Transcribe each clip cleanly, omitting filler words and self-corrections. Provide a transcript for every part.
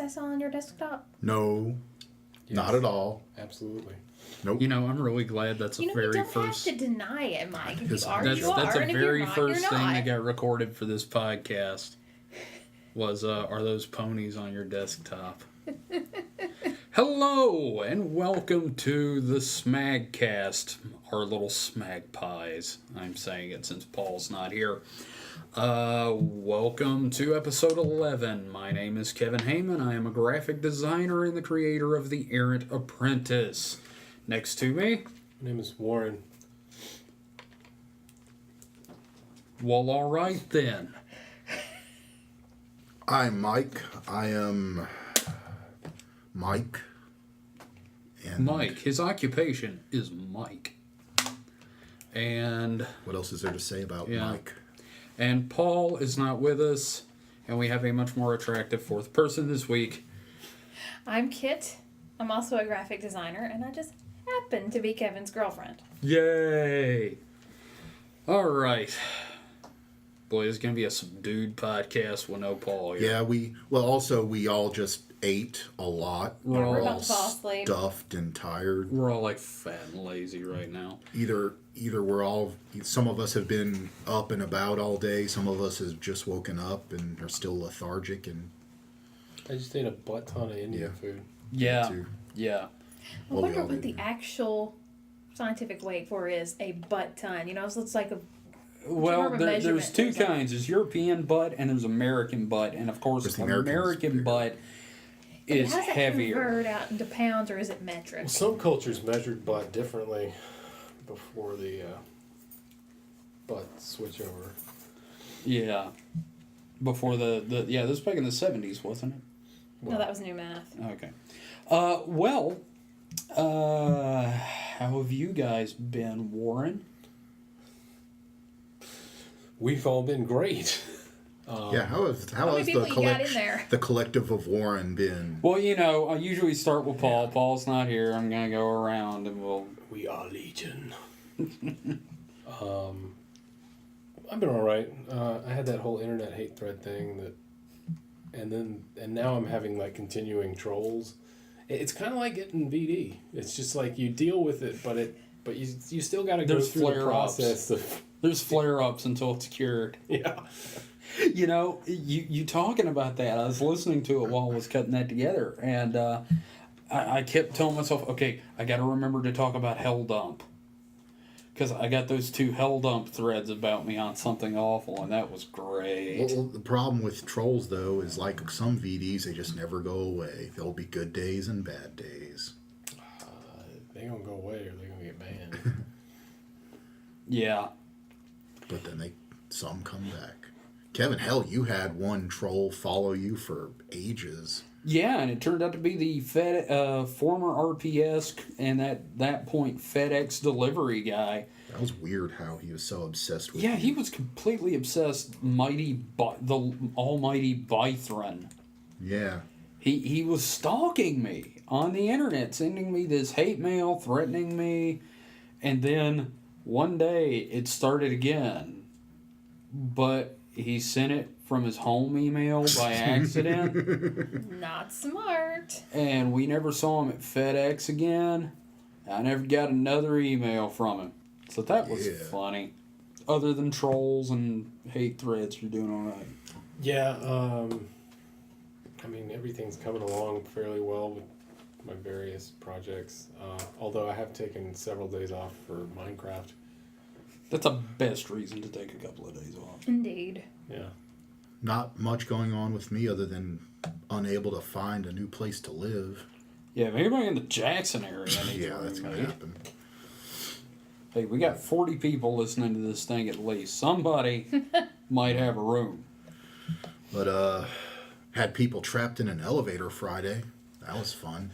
I saw on your desktop? No, Yes. not at all. Absolutely. Nope. You know, I'm really glad that's a very You don't first. have to deny it, Mike. If It's- you are, That's you are. a And if very you're not, first you're thing not. that got recorded for this podcast. Was are those ponies on your desktop? Hello and welcome to the SMAGcast, our little smag pies. I'm saying it since Paul's not here. Welcome to episode 11. My name is Kevin Heyman. I am a graphic designer and the creator of The Errant Apprentice. Next to me, My name is Warren. well, all right then. I'm Mike. I am Mike. And Mike, his occupation is Mike. And what else is there to say about Yeah. Mike? And Paul is not with us, and we have a much more attractive fourth person this week. I'm Kit. I'm also a graphic designer, and I just happen to be Kevin's girlfriend. Yay! All right. Boy, this is going to be a subdued podcast with no Paul here. Yeah, we all just ate a lot. We're all about to fall asleep. Stuffed and tired. We're all like fat and lazy right now. Either some of us have been up and about all day, some of us have just woken up and are still lethargic, and I just ate a butt ton of Indian Yeah. food. Yeah. too. Yeah. I Well, we wonder all what did. the actual scientific weight for is a butt ton. You know, so it's like a Well, Remember there's measurement, two there's like- kinds. There's European butt and there's American butt. And, of course, There's the American American butt is How's that heavier. convert out into pounds, or is it metric? Well, some cultures measured butt differently before the butt switch over. Yeah. Before this was back in the 70s, wasn't it? No, that was new math. Okay. How have you guys been, Warren? We've all been great. Yeah, how has many people the you got in there? the collective of Warren been? Well, you know, I usually start with Paul. Paul's not here. I'm going to go around and we'll... We are legion. I've been all right. I had that whole internet hate thread thing and now I'm having like continuing trolls. It's kind of like getting VD. It's just like you deal with it, but you still got to go There's through the flare-ups. process of There's flare-ups until it's cured. yeah. You know, you talking about that, I was listening to it while I was cutting that together, and I kept telling myself, okay, I got to remember to talk about Hell Dump. Because I got those two Hell Dump threads about me on something awful, and that was great. Well, the problem with trolls, though, is like some VDs, they just never go away. There'll be good days and bad days. They gonna go away or they gonna get banned. Yeah. But then some come back. Kevin, hell, you had one troll follow you for ages. Yeah, and it turned out to be the former RPS and at that point FedEx delivery guy. That was weird how he was so obsessed with Yeah, you. he was completely obsessed. The almighty Bythron. Yeah. He was stalking me on the internet, sending me this hate mail, threatening me, and then one day it started again. But he sent it from his home email by accident, Not smart. and we never saw him at FedEx again. I never got another email from him. So that was Yeah. funny. Other than trolls and hate threads, you're doing all right. Yeah, I mean, everything's coming along fairly well with my various projects. Although I have taken several days off for Minecraft. That's a best reason to take a couple of days off. Indeed. Yeah. Not much going on with me other than unable to find a new place to live. Yeah, if anybody in the Jackson area needs Yeah, a that's going to roommate. happen. Hey, we got 40 people listening to this thing at least. Somebody might have a room. But, had people trapped in an elevator Friday. That was fun.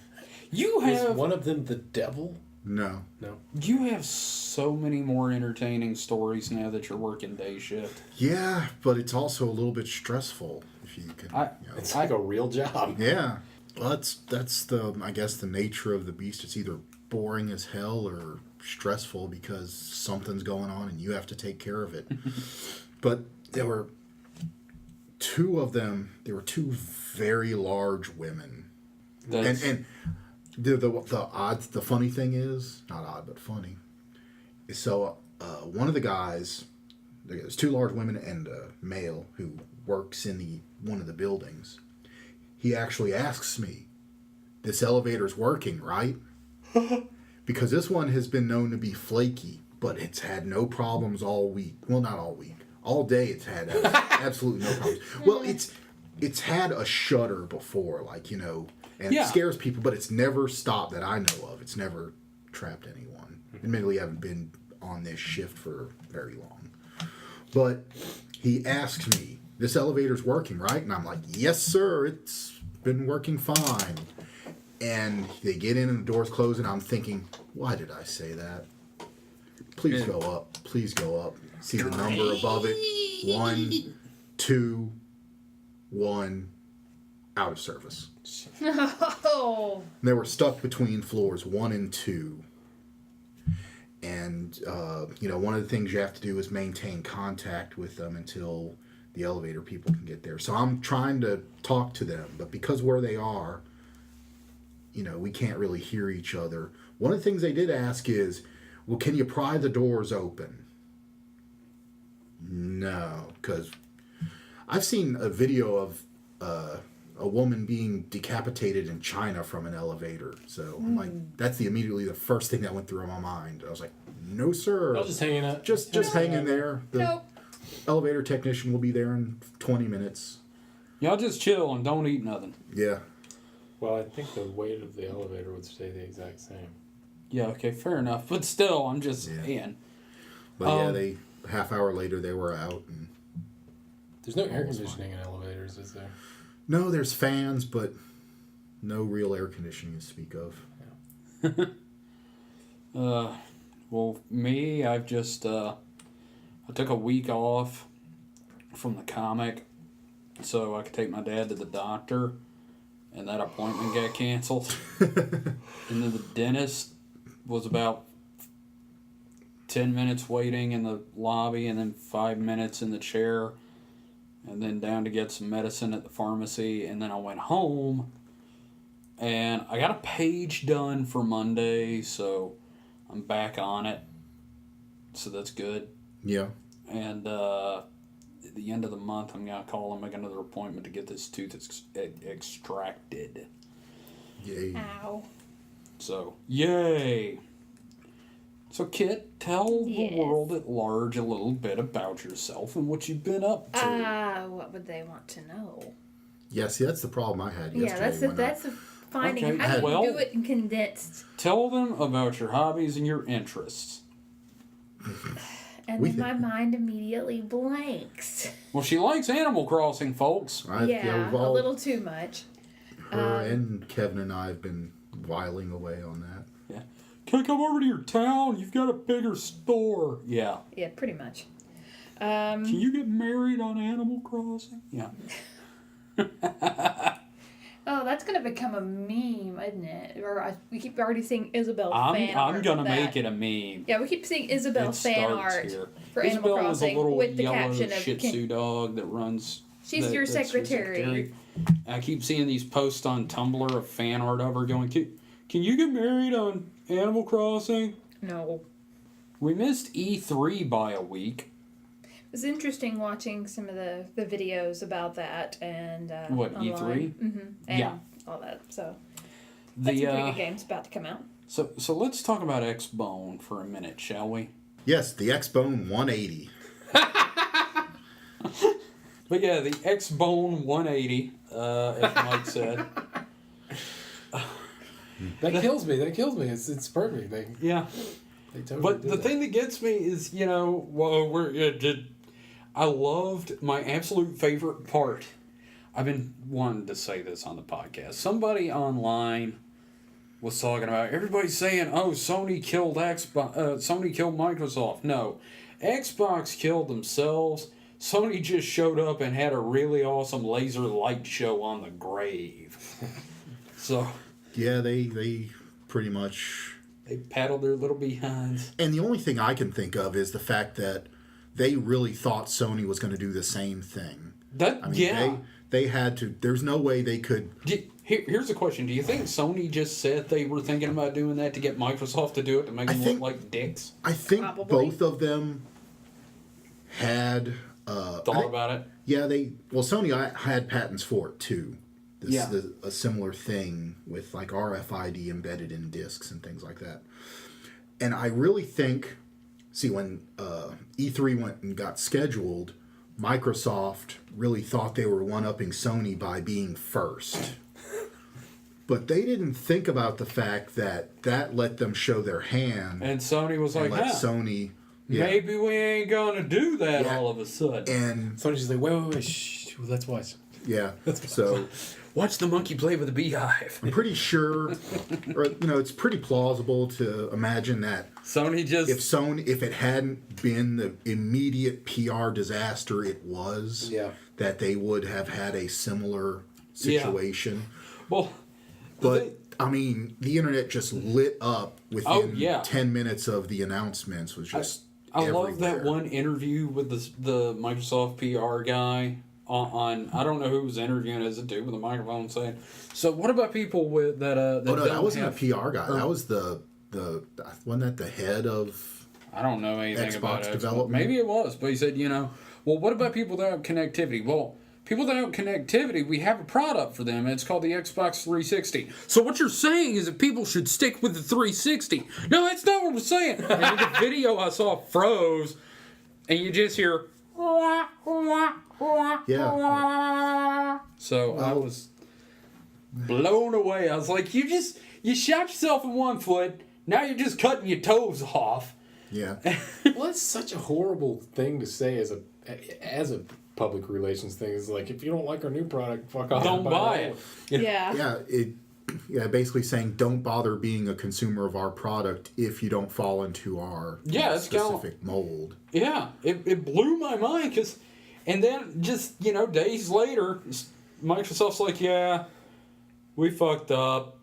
You Is have one of them the devil? No. No. you have so many more entertaining stories now that you're working day shift. Yeah, but it's also a little bit stressful, if you can. It's like a real job. Yeah. Well, that's I guess the nature of the beast. It's either boring as hell or stressful because something's going on and you have to take care of it. But there were two of them, there were two very large women. That's, And the funny thing is, not odd, but funny. So one of the guys, there's two large women and a male who works in one of the buildings. He actually asks me, "This elevator's working, right?" Because this one has been known to be flaky, but it's had no problems all week. Well, not all week. All day it's had absolutely no problems. Well, it's had a shudder before, like, you know, and Yeah. it scares people, but it's never stopped that I know of. It's never trapped anyone. Admittedly, I haven't been on this shift for very long. But he asks me, "This elevator's working, right?" And I'm like, "Yes, sir. It's been working fine." And they get in and the doors close, and I'm thinking, why did I say that? Please go up. Please go up. See the number above it. 1, 2, 1, out of service. Oh. And they were stuck between floors 1 and 2. And, you know, one of the things you have to do is maintain contact with them until the elevator people can get there. So I'm trying to talk to them, but because where they are, you know, we can't really hear each other. One of the things they did ask is, "Well, can you pry the doors open?" No, because I've seen a video of a woman being decapitated in China from an elevator. So I'm like, that's immediately the first thing that went through my mind. I was like, "No, sir. I was just hanging out. Just hang in there. The Nope. elevator technician will be there in 20 minutes." y'all just chill and don't eat nothing. Yeah. Well, I think the weight of the elevator would stay the exact same. Yeah, okay, fair enough. But still, I'm just saying. But they half hour later they were out. And There's no air conditioning in elevators, is there? no, there's fans, but no real air conditioning to speak of. Well, me, I've just, I took a week off from the comic so I could take my dad to the doctor, and that appointment got canceled. And then the dentist was about 10 minutes waiting in the lobby, and then 5 minutes in the chair, and then down to get some medicine at the pharmacy, and then I went home, and I got a page done for Monday, so I'm back on it, so that's good. Yeah. And at the end of the month, I'm going to call and make another appointment to get this tooth extracted. Yay. Ow. So, yay! So, Kit, tell Yes. the world at large a little bit about yourself and what you've been up to. What would they want to know? Yeah, see, that's the problem I had yesterday. Yeah, that's a finding. Okay, How do well- you do it in condensed? Tell them about your hobbies and your interests. And then my mind immediately blanks. Well, she likes Animal Crossing, folks. Yeah, we've a all, little too much. her and Kevin and I have been whiling away on that. Yeah. Can I come over to your town? You've got a bigger store. Yeah. Yeah, pretty much. Can you get married on Animal Crossing? Yeah. Oh, that's gonna become a meme, isn't it? Or we keep already seeing Isabel fan art. I'm gonna of that. make it a meme. Yeah, we keep seeing Isabel It fan starts art here. for Isabel Animal is a Crossing little with the yellow caption of Shih Tzu dog that runs. She's your that's her secretary. I keep seeing these posts on Tumblr of fan art of her going, can you get married on Animal Crossing? No. We missed E3 by a week. It was interesting watching some of the videos about that and What, online. E3? Mm-hmm. And Yeah. all that. So that's some pretty good games about to come out. So let's talk about XBone for a minute, shall we? Yes, the XBone 180. But yeah, the XBone 180, as Mike said. That kills me. It's perfect. Yeah. They totally But did the that. thing that gets me is, I loved my absolute favorite part. I've been wanting to say this on the podcast. Somebody online was talking about everybody's saying, "Oh, Sony killed Sony killed Microsoft." No, Xbox killed themselves. Sony just showed up and had a really awesome laser light show on the grave. So Yeah, they pretty much. they paddled their little behinds. And the only thing I can think of is the fact that they really thought Sony was going to do the same thing. That I mean, yeah. they had to. There's no way they could. Here's a question: do you think Sony just said they were thinking about doing that to get Microsoft to do it to make them look like dicks? I think Probably. both of them had Thought about it. Yeah, Sony had patents for it too. Yeah. A similar thing with like RFID embedded in discs and things like that. And I really think, when E3 went and got scheduled, Microsoft really thought they were one-upping Sony by being first. But they didn't think about the fact that let them show their hand. And Sony was like, let Sony... Yeah. Maybe we ain't gonna do that Yeah. all of a sudden. And Sony's just like, wait, shh, let's watch. yeah, so Watch the monkey play with a beehive. I'm pretty sure, or it's pretty plausible to imagine that Sony just if it hadn't been the immediate PR disaster it was, that they would have had a similar situation. well, But I mean, the internet just lit up within 10 minutes of the announcements. Was just I love everywhere. that one interview with the Microsoft PR guy on I don't know who was interviewing as a dude with a microphone saying, so what about people with that that wasn't a PR guy. That was the wasn't that the head of I don't know anything Xbox about Xbox. development? Maybe it was, but he said, well, what about people that have connectivity? Well, people that have connectivity, we have a product for them, and it's called the Xbox 360. So what you're saying is that people should stick with the 360. No, that's not what we're saying. And in the video I saw froze, and you just hear... Yeah. So I was blown away. I was like, you shot yourself in one foot, now you're just cutting your toes off. Yeah. Well, it's such a horrible thing to say as a public relations thing. Is like, if you don't like our new product, fuck off. Don't buy it. Yeah. Basically saying don't bother being a consumer of our product if you don't fall into our specific mold. Yeah, it blew my mind and then just days later, Microsoft's like, yeah, we fucked up.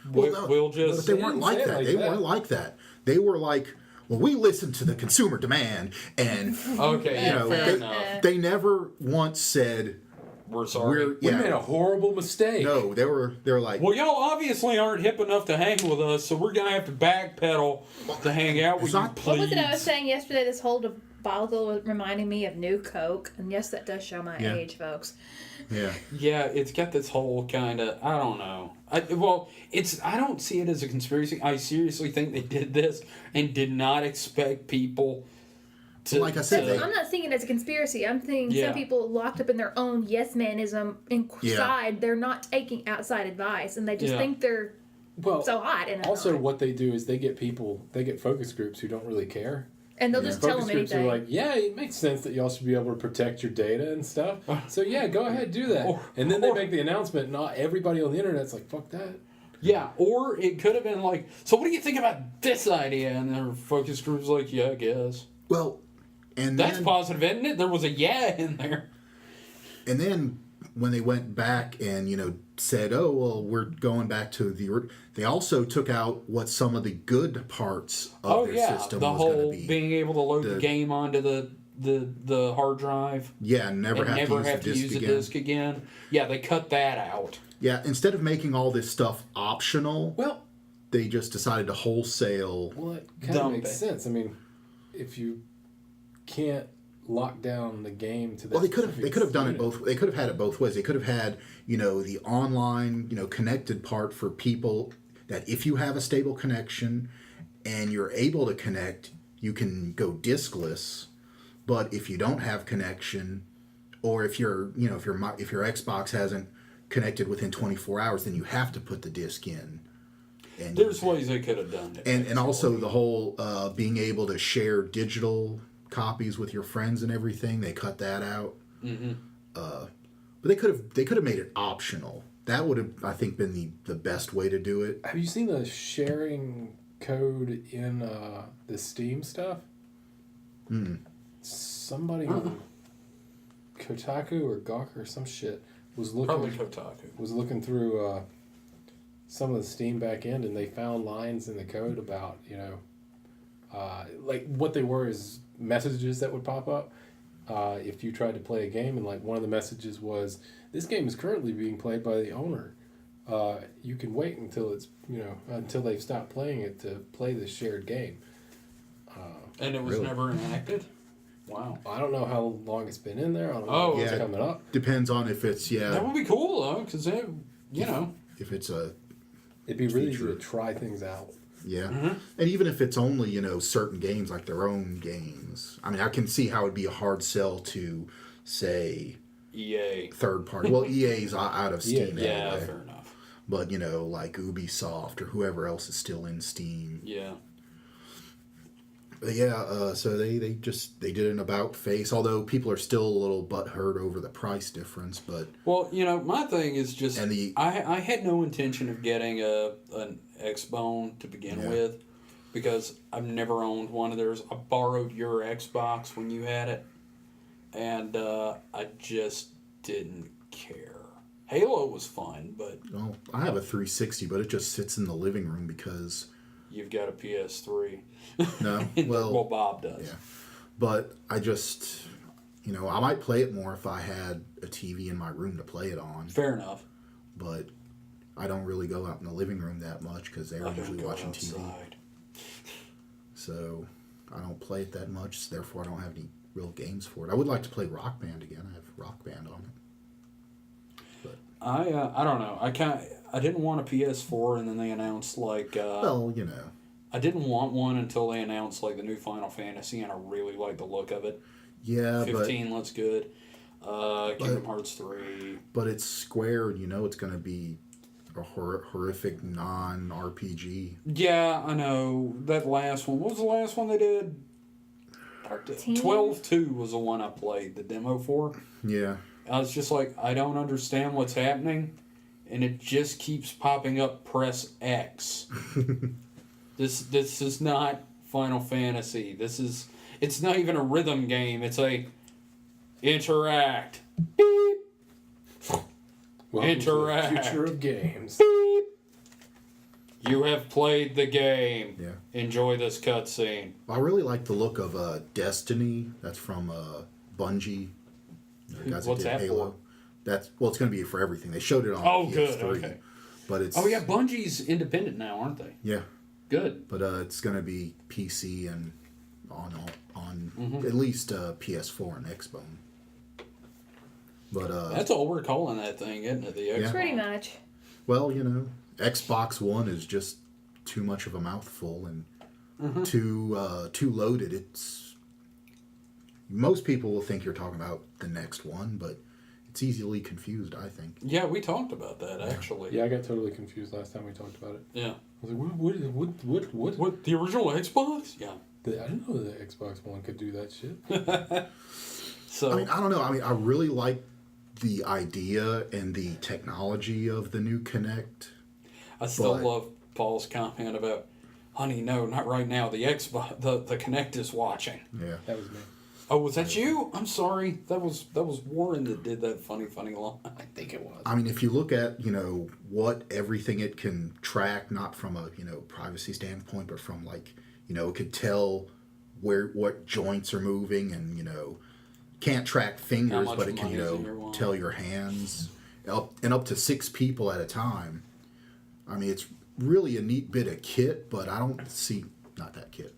We'll just. But they weren't like that. They weren't like that. They were like, well, we listened to the consumer demand, and okay, they never once said we're sorry. We made a horrible mistake. No, they were like, well, y'all obviously aren't hip enough to hang with us, so we're gonna have to backpedal to hang out with you. What was it I was saying yesterday? This whole debacle was reminding me of New Coke, and yes, that does show my age, folks. Yeah. Yeah, it's got this whole kind of, I don't know. I don't see it as a conspiracy. I seriously think they did this and did not expect people to... Like I said, I'm not seeing it as a conspiracy. I'm thinking some people locked up in their own yes-manism inside. They're not taking outside advice, and they just think they're so hot. And also, what they do is they get focus groups who don't really care. And they'll just tell them Focus groups anything. are like, yeah, it makes sense that y'all should be able to protect your data and stuff. So yeah, go ahead, do that. And then they make the announcement. Not everybody on the internet's like, fuck that. Yeah, or it could have been like, so what do you think about this idea? And their focus group's like, yeah, I guess. Well, and that's positive, isn't it? There was a yeah in there. And then when they went back and said, oh well, we're going back to they also took out what some of the good parts of their system the was whole going to be. Being able to load the game onto the hard drive. Yeah, and never have to use the disc again. Yeah, they cut that out. Yeah, instead of making all this stuff optional, they just decided to wholesale. Well, it kind of makes sense. I mean, if you can't lock down the game to that. Well, they could have done it both. They could have had it both ways. They could have had the online connected part for people that if you have a stable connection and you're able to connect, you can go diskless. But if you don't have connection, or if your Xbox hasn't connected within 24 hours, then you have to put the disc in. And there's ways they could have done it. And also the whole being able to share digital copies with your friends and everything, they cut that out. Mm-hmm. But they could have made it optional. That would have, I think, been the best way to do it. Have you seen the sharing code in the Steam stuff? Somebody on Kotaku or Gawker or some shit was looking through some of the Steam back end, and they found lines in the code about like what they were is messages that would pop up, if you tried to play a game and like one of the messages was, this game is currently being played by the owner. You can wait until it's, until they've stopped playing it to play this shared game. And it was never enacted? Wow. I don't know how long it's been in there. I don't know if it's coming up. Depends on if it's, That would be cool, though, because, if it's a... It'd be really easy to try things out. Yeah. Mm-hmm. And even if it's only, certain games, like their own games. I mean, I can see how it'd be a hard sell to, say... EA. Third party. Well, EA's out of Steam anyway. Yeah, fair enough. But, like Ubisoft or whoever else is still in Steam. Yeah. But yeah, so they did an about face, although people are still a little butthurt over the price difference, but... Well, my thing is just... I had no intention of getting an XBone to begin with, because I've never owned one of theirs. I borrowed your Xbox when you had it, and I just didn't care. Halo was fun, but... Well, I have a 360, but it just sits in the living room because... You've got a PS3. No, well, Bob does. Yeah. But I just, I might play it more if I had a TV in my room to play it on. Fair enough. But I don't really go out in the living room that much because they're usually watching TV. So I don't play it that much, so therefore I don't have any real games for it. I would like to play Rock Band again. I have Rock Band on it. But I don't know. I didn't want a PS4, and then they announced I didn't want one until they announced the new Final Fantasy, and I really like the look of it. Yeah, 15 looks good. Kingdom Hearts 3. But it's Square, and it's going to be a horrific non-RPG. Yeah, I know. That last one. What was the last one they did? 12-2 was the one I played, the demo for. Yeah. I was just like, I don't understand what's happening, and it just keeps popping up, press X. This is not Final Fantasy. It's not even a rhythm game. It's a interact. Beep. Welcome interact. To the future of games. Beep. You have played the game. Yeah. Enjoy this cutscene. I really like the look of Destiny. That's from Bungie. What's that Halo. For? It's going to be for everything. They showed it on PS3. Good. Okay. But it's... Oh, yeah, Bungie's independent now, aren't they? Yeah. Good. But it's going to be PC and on at least PS4 and XBone. But that's all we're calling that thing, isn't it? The Xbox. Pretty much. Well, Xbox One is just too much of a mouthful and too loaded. It's most people will think you're talking about the next one, but it's easily confused, I think. Yeah, we talked about that actually. Yeah, I got totally confused last time we talked about it. Yeah. I was like, what? The original Xbox? Yeah. I didn't know the Xbox One could do that shit. So I don't know. I really like the idea and the technology of the new Kinect. I still love Paul's comment about, honey, no, not right now. The Xbox, the Kinect is watching. Yeah. That was me. Oh, was that you? I'm sorry. That was Warren that did that funny line. I think it was. If you look at, what everything it can track, not from a, privacy standpoint, but from it could tell what joints are moving and, can't track fingers, but it can, tell your hands up to 6 people at a time. It's really a neat bit of kit, but I don't see, not that kit,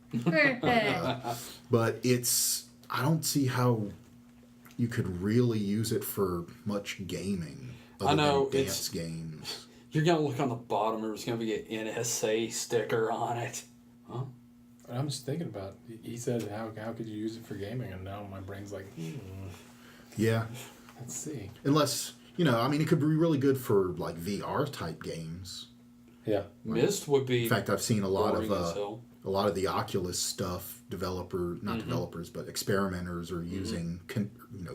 but I don't see how you could really use it for much gaming. I know, than dance games. You're going to look on the bottom, there's going to be an NSA sticker on it. Huh? I'm just thinking about, he said, how could you use it for gaming? And now my brain's like, Yeah. Let's see. Unless, it could be really good for, VR type games. Yeah. Myst would be. In fact, I've seen a lot of the Oculus stuff. Developers, but experimenters are using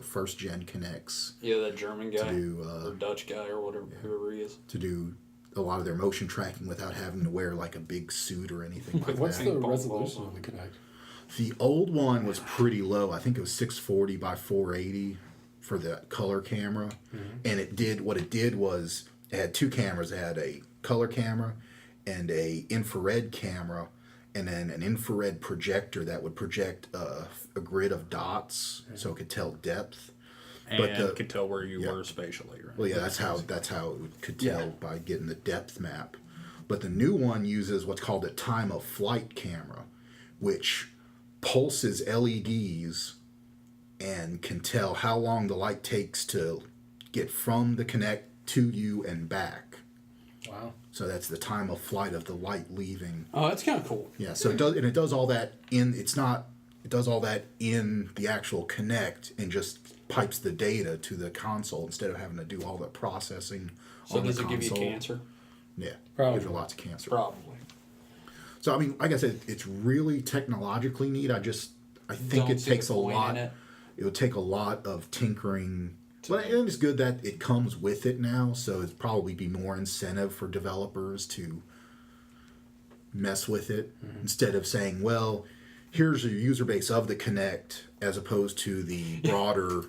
first gen Kinects. Yeah, that German guy or Dutch guy or whatever, whoever he is, to do a lot of their motion tracking without having to wear a big suit or anything like What's that. the resolution of the Kinect? The old one was pretty low. I think it was 640 by 480 for the color camera, and it did was it had 2 cameras. It had a color camera and a infrared camera, and then an infrared projector that would project a grid of dots, so it could tell depth. And could tell where you were spatially, right? Well, yeah, that's how it could tell by getting the depth map. But the new one uses what's called a time of flight camera, which pulses LEDs and can tell how long the light takes to get from the Kinect to you and back. Wow. So that's the time of flight of the light leaving. Oh, that's kind of cool. Yeah, so it does all that in the actual Kinect and just pipes the data to the console instead of having to do all the processing on the console. So does it give you cancer? Yeah, probably. Gives you lots of cancer. Probably. So I mean, like I said, it's really technologically neat. I think it takes a lot. It would take a lot of tinkering. But it's good that it comes with it now, so it'd probably be more incentive for developers to mess with it instead of saying, well, here's your user base of the Kinect as opposed to the broader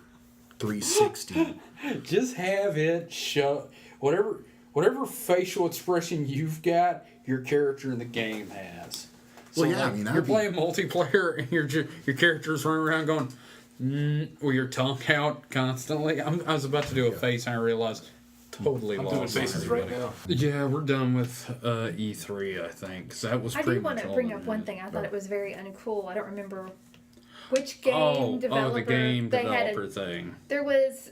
360. Just have it show whatever facial expression you've got, your character in the game has. So Well, yeah, I mean, you're playing multiplayer and your character's running around going, with your tongue out constantly. I was about to do a face and I realized totally I'm lost. doing faces right now. Yeah, we're done with E3, I think, because that was I pretty do want much to all bring of up it. one thing. I thought it was very uncool. I don't remember which game developer. Oh, the game they developer thing. There was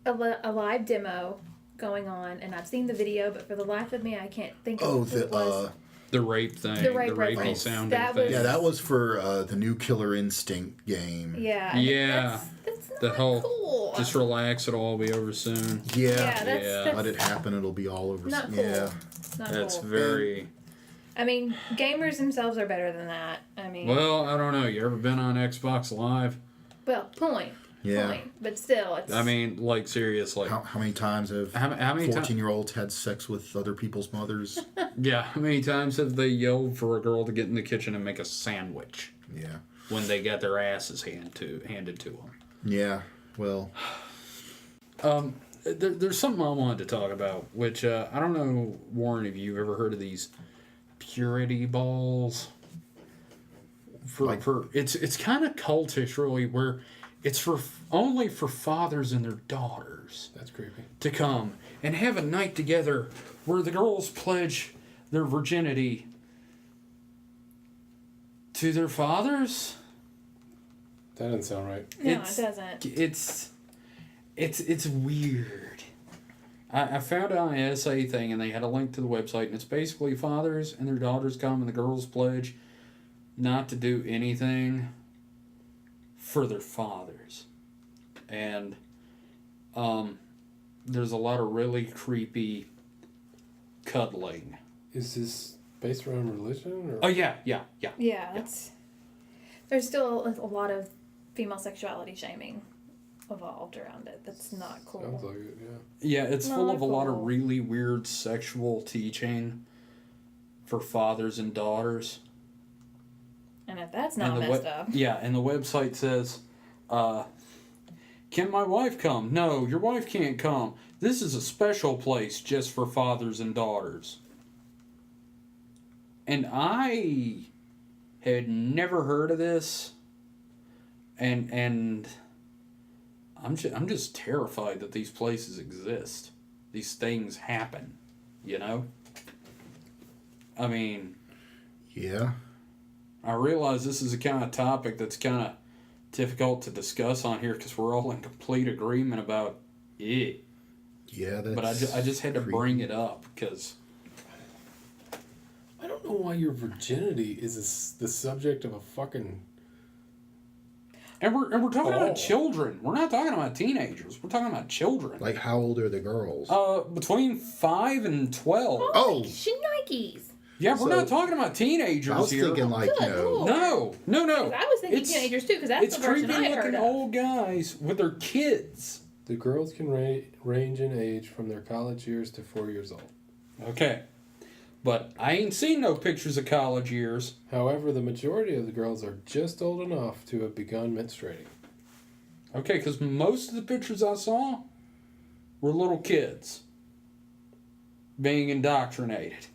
a live demo going on, and I've seen the video, but for the life of me, I can't think of who it was. The rape thing. The rape rapey reference. sounding That thing. was- Yeah, that was for the new Killer Instinct game. Yeah. Yeah. That's not The whole cool. just relax, it'll all be over soon. Yeah, that's Let it happen, it'll be all over. not cool. Yeah. It's not That's cool. very I mean, gamers themselves are better than that. I mean, well. I don't know. You ever been on Xbox Live? point. Yeah. Point. But still, it's. I mean, like seriously. How many times have How many 14-year-olds had sex with other people's mothers? Yeah, how many times have they yelled for a girl to get in the kitchen and make a sandwich Yeah. when they got their asses handed to them? Yeah. Well. There's something I wanted to talk about, which I don't know, Warren, if you've ever heard of these purity balls. It's kind of cultish, really, where it's only for fathers and their daughters. That's creepy. To come and have a night together where the girls pledge their virginity to their fathers. That doesn't sound right. No, it doesn't. It's weird. I found it on an SA thing, and they had a link to the website, and it's basically fathers and their daughters come, and the girls pledge not to do anything for their fathers. And there's a lot of really creepy cuddling. Is this based around religion? Or? Oh, yeah. Yeah, there's still a lot of female sexuality shaming evolved around it. That's not cool. Sounds like it, yeah. Yeah, it's full of a lot of cool. really weird sexual teaching for fathers and daughters. And if that's not messed up. Yeah, and the website says, can my wife come? No, your wife can't come. This is a special place just for fathers and daughters. And I had never heard of this. And I'm just terrified that these places exist. These things happen, you know? I mean... Yeah. I realize this is a kind of topic that's kind of difficult to discuss on here because we're all in complete agreement about it. Yeah, that's... But I just had to bring it up because... I don't know why your virginity is the subject of a fucking... And we're talking about children. We're not talking about teenagers. We're talking about children. Like, how old are the girls? Between 5 and 12. Oh! Shenanigans. Yeah, we're not talking about teenagers I was here. thinking, like, Good Lord. No. I was thinking teenagers too, because that's the version I had heard creepy-looking of. old guys with their kids. The girls can range in age from their college years to 4 years old. Okay. But I ain't seen no pictures of college years. However, the majority of the girls are just old enough to have begun menstruating. Okay, because most of the pictures I saw were little kids being indoctrinated.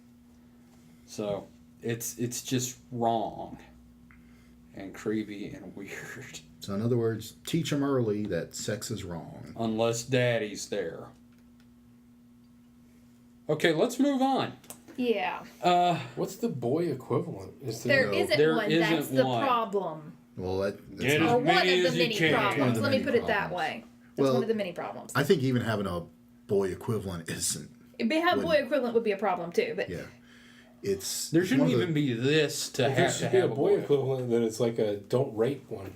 So, It's just wrong and creepy and weird. So in other words, teach them early that sex is wrong. Unless daddy's there. Okay, let's move on. Yeah. What's the boy equivalent? There isn't one. That's the problem. Well, that's or one of the many problems. Let me put it that way. That's one of the many problems. I think even having a boy equivalent isn't. Having a boy equivalent would be a problem too, but yeah, there shouldn't even be this to have to have a boy equivalent. Then it's like a don't rape one.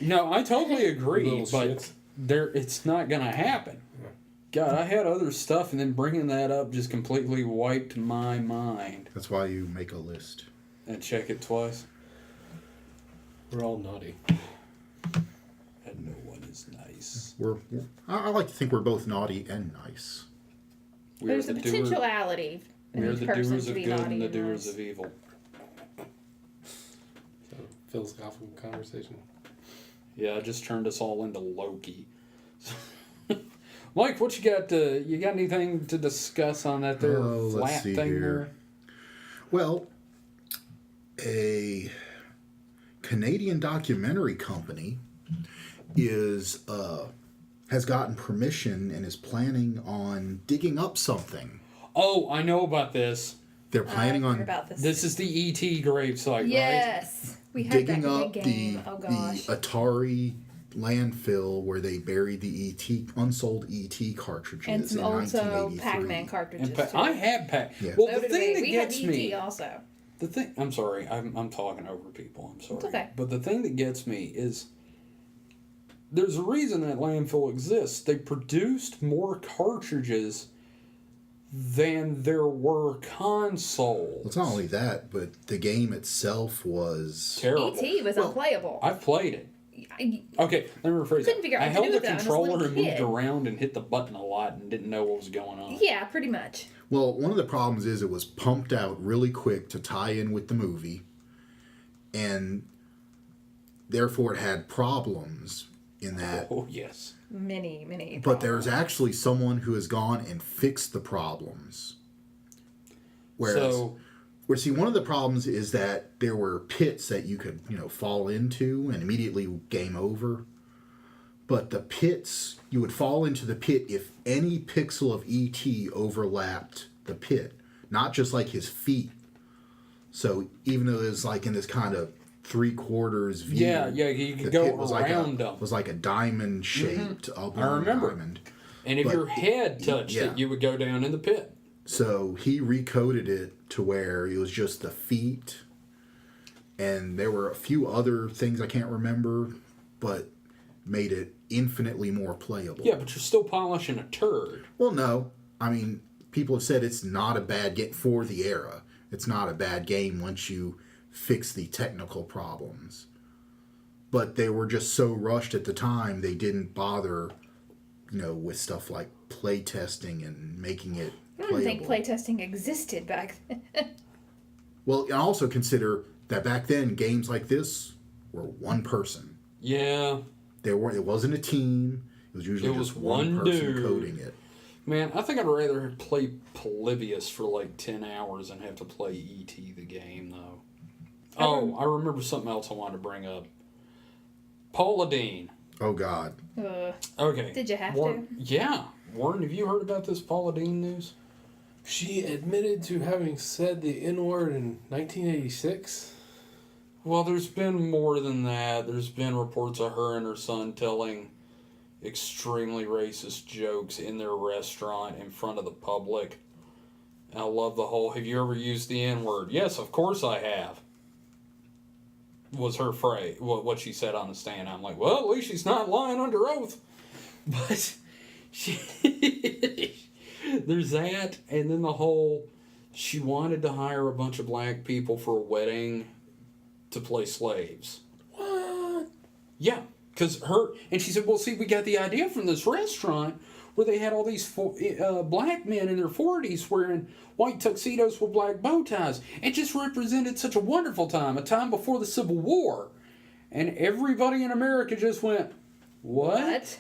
No, I totally agree, but it's not gonna happen. Yeah. God, I had other stuff, and then bringing that up just completely wiped my mind. That's why you make a list and check it twice. We're all naughty. And no one is nice. I like to think we're both naughty and nice. There's a potentiality. We're the doers of good and the doers of evil. So, philosophical conversation. Yeah, I just turned us all into Loki. Mike, what you got? You got anything to discuss on that there flat thing there? Well, a Canadian documentary company has gotten permission and is planning on digging up something. Oh, I know about this. They're planning on about this. This is the E.T. gravesite, right? Yes, we had digging that up game. the Atari landfill where they buried the unsold ET cartridges and some in also 1983. Pac-Man cartridges. I had Pac. Yeah. Well, so the thing that we gets had me also. The thing. I'm sorry. I'm talking over people. I'm sorry. It's okay. But the thing that gets me is there's a reason that landfill exists. They produced more cartridges than there were consoles. Well, it's not only that, but the game itself was terrible. E.T. was unplayable. I've played it. Okay, let me rephrase that. I held the controller and moved around and hit the button a lot and didn't know what was going on. Yeah, pretty much. Well, one of the problems is it was pumped out really quick to tie in with the movie, and therefore it had problems in that. Oh, yes. Many problems. But there's actually someone who has gone and fixed the problems. See, one of the problems is that there were pits that you could, fall into and immediately game over. But the pits, you would fall into the pit if any pixel of E.T. overlapped the pit. Not just like his feet. So even though it was like in this kind of 3/4 view. Yeah, you could go around them. It was like a diamond-shaped oblong diamond. And if your head touched it, you would go down in the pit. So he recoded it to where it was just the feet, and there were a few other things I can't remember, but made it infinitely more playable. Yeah, but you're still polishing a turd. Well, no. I mean, people have said it's not a bad game for the era. It's not a bad game once you fix the technical problems. But they were just so rushed at the time, they didn't bother, with stuff like playtesting and making it playable. I don't think playtesting existed back then. Well, and also consider that back then, games like this were one person. Yeah. It wasn't a team. It was usually just one person coding it. Man, I think I'd rather play Polybius for like 10 hours than have to play E.T. the game, though. Oh, I remember something else I wanted to bring up. Paula Deen. Oh, God. Okay. Did you have to? Yeah. Warren, have you heard about this Paula Deen news? She admitted to having said the N-word in 1986. Well, there's been more than that. There's been reports of her and her son telling extremely racist jokes in their restaurant in front of the public. And I love the whole, have you ever used the N-word? Yes, of course I have. Was her phrase, what she said on the stand. I'm like, well, at least she's not lying under oath. But there's that, and then the whole, she wanted to hire a bunch of black people for a wedding to play slaves. What? Yeah, because and she said, well, see, we got the idea from this restaurant where they had all these black men in their 40s wearing white tuxedos with black bow ties. It just represented such a wonderful time, a time before the Civil War. And everybody in America just went, what?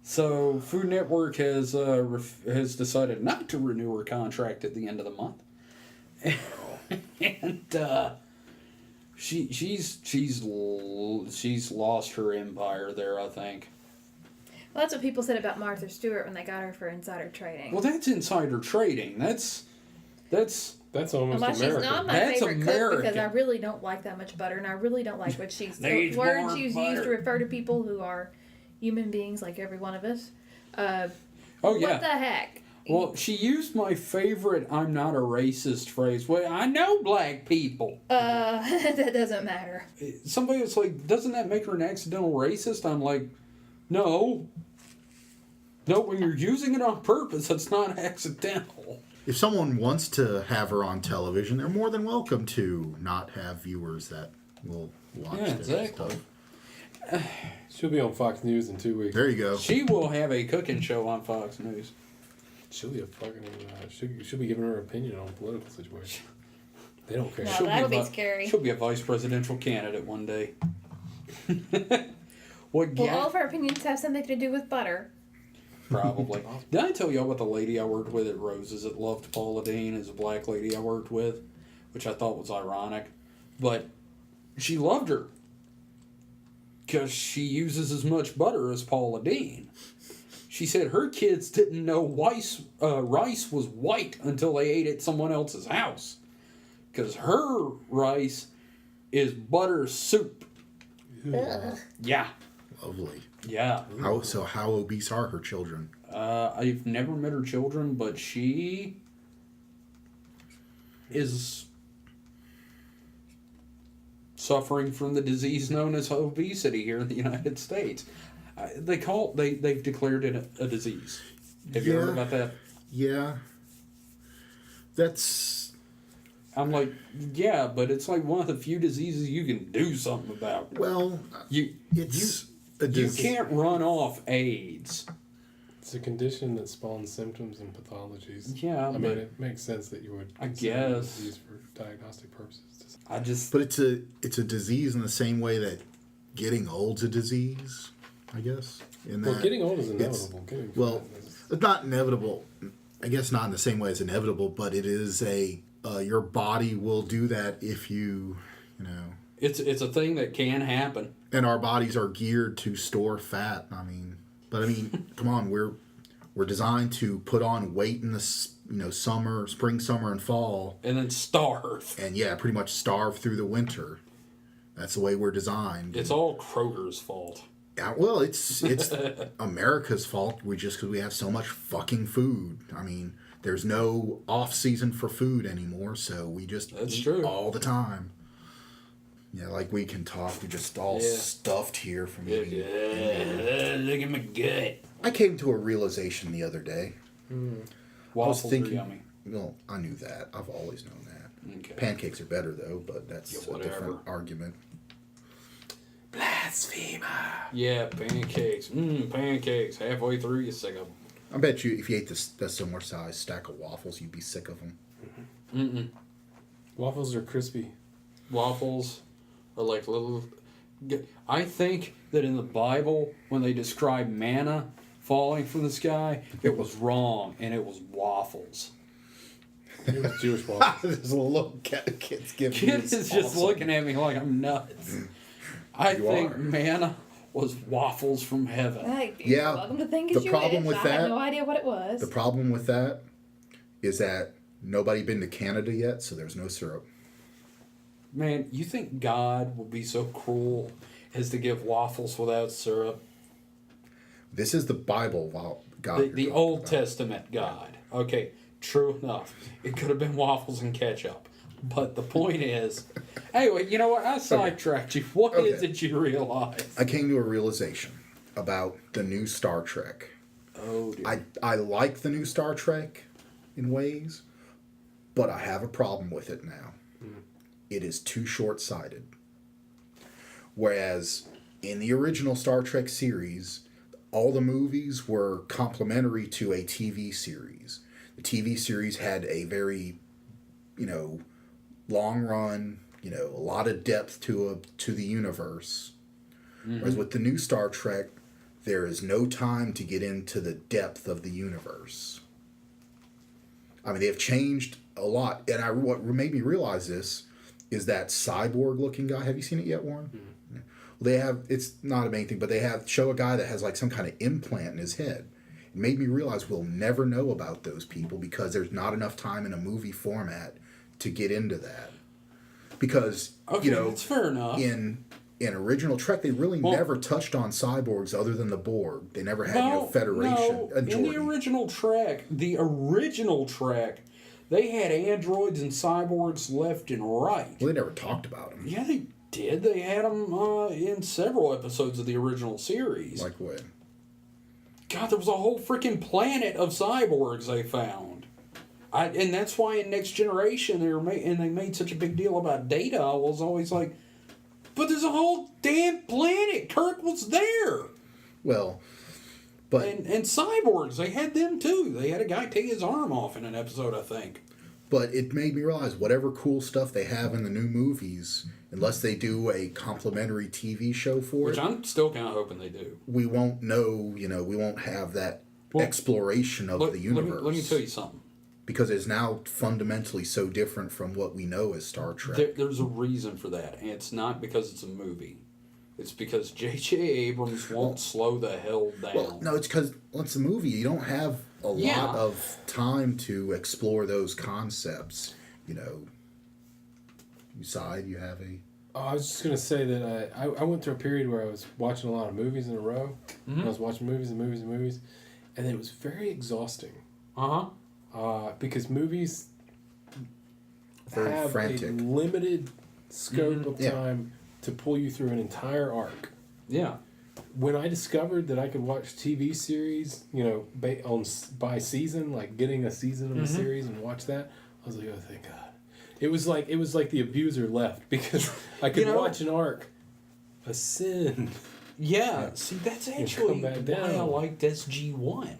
So Food Network has decided not to renew her contract at the end of the month. And she's lost her empire there, I think. Well, that's what people said about Martha Stewart when they got her for insider trading. Well, that's insider trading. That's almost Well, she's American. not my That's favorite American. cook because I really don't like that much butter, and I really don't like what she's Needs words more she's butter. used to refer to people who are human beings like every one of us. Oh, What yeah. the heck? Well, she used my favorite "I'm not a racist" phrase. Well, I know black people. That doesn't matter. Somebody was like, doesn't that make her an accidental racist? I'm like, no. No, when you're using it on purpose, it's not accidental. If someone wants to have her on television, they're more than welcome to not have viewers that will watch Yeah, their exactly. stuff. She'll be on Fox News in 2 weeks. There you go. She will have a cooking show on Fox News. She'll be a fucking. She'll be giving her opinion on political situations. They don't care. No, that'll be scary. She'll be a vice presidential candidate one day. Well, all of her opinions have something to do with butter. Probably. Did I tell you about the lady I worked with at Rose's that loved Paula Deen as a black lady I worked with? Which I thought was ironic. But she loved her. Because she uses as much butter as Paula Deen. She said her kids didn't know rice was white until they ate at someone else's house. Because her rice is butter soup. Ugh. Yeah. Lovely. Yeah. How obese are her children? I've never met her children, but she is suffering from the disease known as obesity here in the United States. They've declared it a disease. Have you heard about that? Yeah. That's... I'm like, yeah, but it's like one of the few diseases you can do something about. Well, You can't run off AIDS. It's a condition that spawns symptoms and pathologies. Yeah, I but mean, it makes sense that you would. I consider it guess. used for diagnostic purposes. But it's a disease in the same way that getting old's a disease, I guess. Well, getting old is inevitable. It's not inevitable. I guess not in the same way as inevitable, but it is your body will do that if you know. It's a thing that can happen. And our bodies are geared to store fat. Come on, we're designed to put on weight in the spring, summer, and fall, And then starve. and pretty much starve through the winter. That's the way we're designed. It's all Kroger's fault. Yeah, well, it's America's fault. Because we have so much fucking food. I mean, there's no off season for food anymore, so we just eat all the time. Yeah, like we can talk. We're just all stuffed here from eating. Look at my gut. I came to a realization the other day. Waffles thinking, are yummy. Well, I knew that. I've always known that. Okay. Pancakes are better, though, but that's a different argument. Blasphemer. Yeah, pancakes. Pancakes. Halfway through, you're sick of them. I bet you if you ate a similar size stack of waffles, you'd be sick of them. Mm-mm. Waffles are crispy. Waffles are like little... I think that in the Bible, when they describe manna falling from the sky, it was wrong, and it was waffles. It was Jewish waffles. There's a little kid's giving Kid is just looking at me like I'm nuts. I think manna was waffles from heaven. Hey, you're welcome to think as you wish. I had no idea what it was. The problem with that is that nobody been to Canada yet, so there's no syrup. Man, you think God will be so cruel as to give waffles without syrup? This is the Bible, God. The Old Testament God. Okay, true enough. It could have been waffles and ketchup. But the point is... Anyway, you know what? I sidetracked you. What is it you realize? I came to a realization about the new Star Trek. Oh, dear. I like the new Star Trek in ways, but I have a problem with it now. It is too short-sighted. Whereas in the original Star Trek series, all the movies were complementary to a TV series. The TV series had a very, long run, a lot of depth to the universe. Mm-hmm. Whereas with the new Star Trek, there is no time to get into the depth of the universe. I mean, they have changed a lot. And what made me realize this is that cyborg-looking guy. Have you seen it yet, Warren? Mm-hmm. They have. It's not a main thing, but they show a guy that has like some kind of implant in his head. It made me realize we'll never know about those people because there's not enough time in a movie format to get into that. Because that's fair enough. In original Trek, they really never touched on cyborgs other than the Borg. They never had Federation. In the original Trek, they had androids and cyborgs left and right. Well, they never talked about them. Yeah, they did. They had them in several episodes of the original series. Like what? God, there was a whole freaking planet of cyborgs they found. And that's why in Next Generation they made such a big deal about Data. I was always like, but there's a whole damn planet. Kirk was there. Well, but and cyborgs, they had them too. They had a guy take his arm off in an episode, I think. But it made me realize whatever cool stuff they have in the new movies, unless they do a complimentary TV show for Which I'm still kind of hoping they do. We won't know, we won't have that exploration of the universe. Let me tell you something. Because it's now fundamentally so different from what we know as Star Trek. There's a reason for that, and it's not because it's a movie. It's because J.J. Abrams won't slow the hell down. Well, no, it's because it's a movie. You don't have a lot of time to explore those concepts. You have a... Oh, I was just going to say that I went through a period where I was watching a lot of movies in a row. Mm-hmm. I was watching movies and movies and movies. And it was very exhausting. Because movies have frantic. A limited scope of time to pull you through an entire arc. Yeah. When I discovered that I could watch TV series, by season, like getting a season of a series and watch that, I was like, oh, thank God. It was like the abuser left because I could watch an arc ascend. Yeah. See, that's actually why I liked SG-1.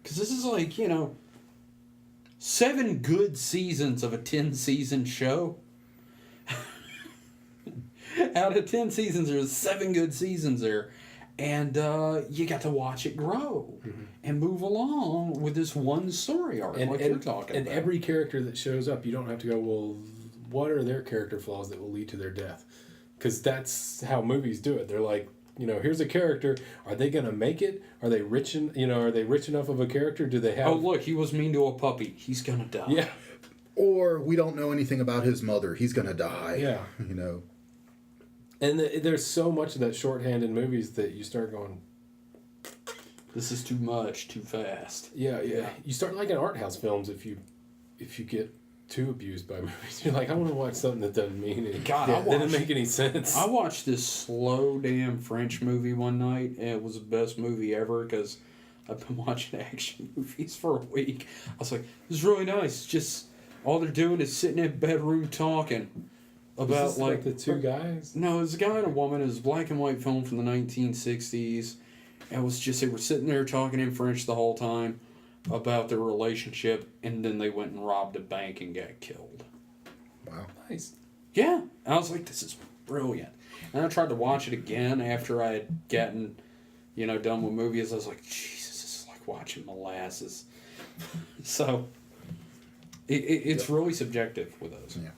Because this is like, 7 good seasons of a 10-season show. Out of 10 seasons, there's 7 good seasons there. And you got to watch it grow and move along with this one story arc you're talking about. And every character that shows up, you don't have to go, well, what are their character flaws that will lead to their death? Because that's how movies do it. They're like, here's a character. Are they going to make it? Are they rich? Are they rich enough of a character? Do they have? Oh, look, he was mean to a puppy. He's going to die. Yeah. Or we don't know anything about his mother. He's going to die. Yeah. And there's so much of that shorthand in movies that you start going, this is too much, too fast. Yeah. You start liking art house films if you get too abused by movies. You're like, I want to watch something that doesn't mean anything. Didn't make any sense. I watched this slow damn French movie one night, and it was the best movie ever because I've been watching action movies for a week. I was like, this is really nice. Just all they're doing is sitting in a bedroom talking about like the two guys. No, it's a guy and a woman. It was a black and white film from the 1960s. And it was just they were sitting there talking in French the whole time about their relationship, and then they went and robbed a bank and got killed. Wow. Nice. Yeah. I was like, this is brilliant. And I tried to watch it again after I had gotten, done with movies. I was like, Jesus, this is like watching molasses. So, it's really subjective with those. Yeah.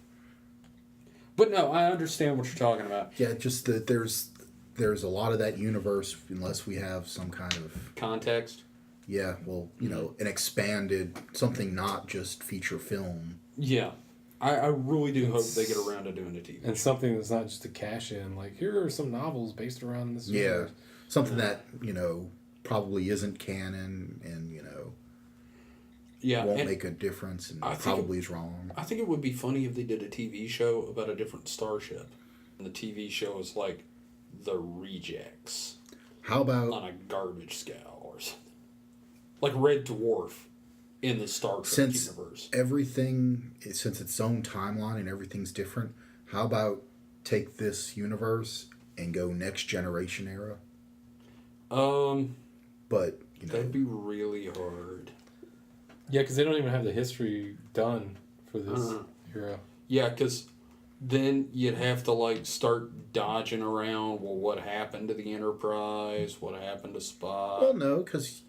But no, I understand what you're talking about. Yeah, just that there's a lot of that universe unless we have some kind of... Context? Yeah, well, an expanded, something not just feature film. Yeah. I really do hope they get around to doing a TV. And something that's not just a cash in, like, here are some novels based around this universe. Yeah, something that, probably isn't canon and, won't make a difference and probably is wrong. I think it would be funny if they did a TV show about a different starship. And the TV show is like The Rejects. How about... on a garbage scale or something. Like Red Dwarf in the Star Trek universe. Since its own timeline and everything's different, how about take this universe and go Next Generation era? But, that'd be really hard. Yeah, because they don't even have the history done for this era. Yeah, because then you'd have to, start dodging around, what happened to the Enterprise? What happened to Spock? Well, no, because,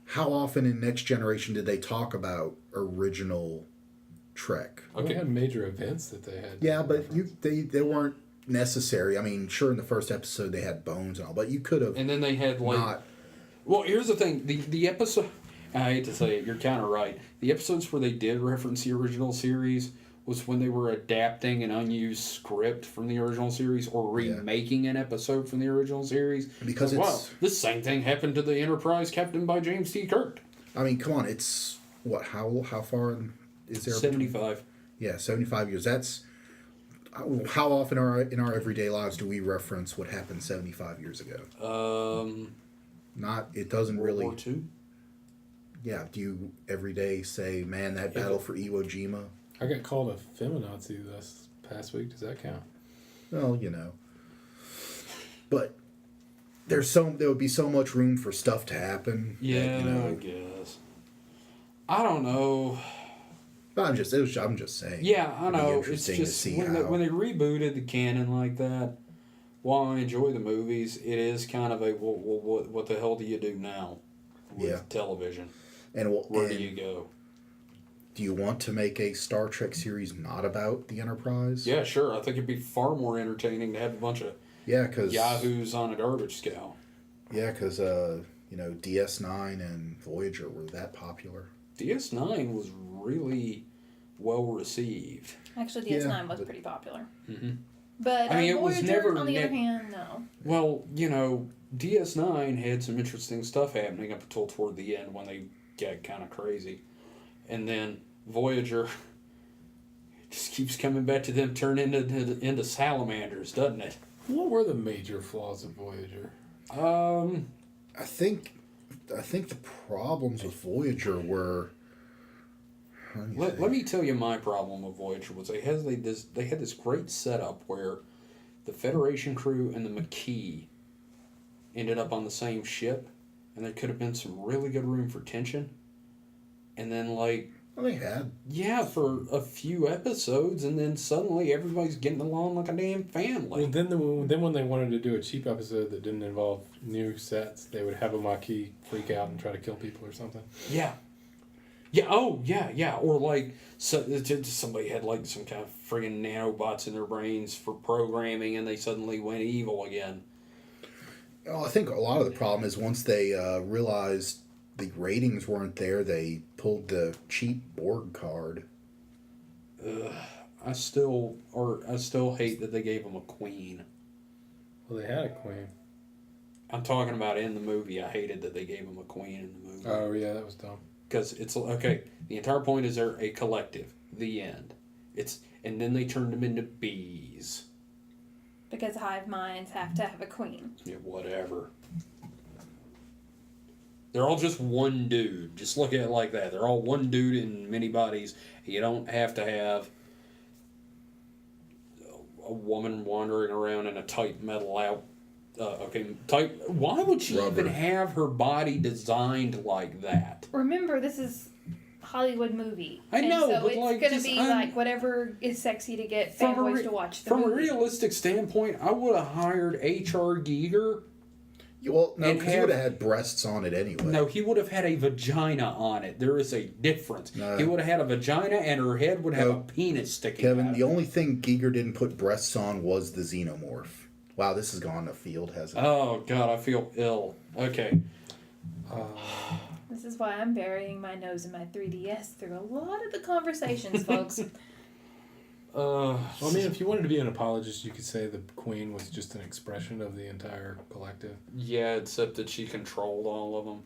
how often in Next Generation did they talk about original Trek? Okay. They had major events that they had. Yeah, but they weren't necessary. I mean, sure, in the first episode they had bones and all, but you could have. And then they had like. Not, well, here's the thing: the episode. I hate to say it, you're kind of right. The episodes where they did reference the original series was when they were adapting an unused script from the original series or remaking an episode from the original series. Because it's... Wow, this same thing happened to the Enterprise captained by James T. Kirk. I mean, come on, it's... What, how far is there? 75. Yeah, 75 years. That's... How often in our everyday lives do we reference what happened 75 years ago? Not... It doesn't World really... War II? Yeah, do you every day say, man, that battle for Iwo Jima? I got called a feminazi this past week. Does that count? Well, you know. But there would be so much room for stuff to happen. Yeah, that, I guess. I don't know. I'm just saying. Yeah, I know. It's just when they rebooted the canon like that, while I enjoy the movies, it is kind of a what the hell do you do now with television? And where do you go? Do you want to make a Star Trek series not about the Enterprise? Yeah, sure. I think it'd be far more entertaining to have a bunch of yahoos on a garbage scow. Yeah, because DS9 and Voyager were that popular. DS9 was really well received. Actually, DS9 was pretty popular. Mm-hmm. But I mean, it Voyager, was never on the other hand, no. Well, DS9 had some interesting stuff happening up until toward the end when they get kind of crazy. And then Voyager just keeps coming back to them turning into salamanders, doesn't it? What were the major flaws of Voyager? I think the problems with Voyager were... Let me tell you my problem with Voyager was they had this great setup where the Federation crew and the Maquis ended up on the same ship, and there could have been some really good room for tension. And then, they had. Yeah, for a few episodes, and then suddenly everybody's getting along like a damn family. Well, then when they wanted to do a cheap episode that didn't involve new sets, they would have a Maquis freak out and try to kill people or something. Yeah. Yeah, oh, yeah. Or, somebody had, some kind of friggin' nanobots in their brains for programming, and they suddenly went evil again. Well, I think a lot of the problem is once they realized the ratings weren't there, they pulled the cheap Borg card. I still hate that they gave them a queen. Well, they had a queen. I'm talking about in the movie. I hated that they gave them a queen in the movie. Oh, yeah, that was dumb. Because it's, okay, the entire point is they're a collective. The end. And then they turned them into bees. Because hive minds have to have a queen. Yeah, whatever. They're all just one dude. Just look at it like that. They're all one dude in many bodies. You don't have to have a woman wandering around in a tight metal out. Why would she even have her body designed like that? Remember, this is Hollywood movie. I know, so but it's going to be whatever is sexy to get fanboys to watch the movie. From a realistic standpoint, I would have hired H.R. Giger. Well, no, because he would have had breasts on it anyway. No, he would have had a vagina on it. There is a difference. No. He would have had a vagina, and her head would have a penis sticking out. Kevin, the only thing Giger didn't put breasts on was the xenomorph. Wow, this has gone afield, hasn't it? Oh, God, I feel ill. Okay. This is why I'm burying my nose in my 3DS through a lot of the conversations, folks. Well, I mean, if you wanted to be an apologist, you could say the Queen was just an expression of the entire collective. Yeah, except that she controlled all of them.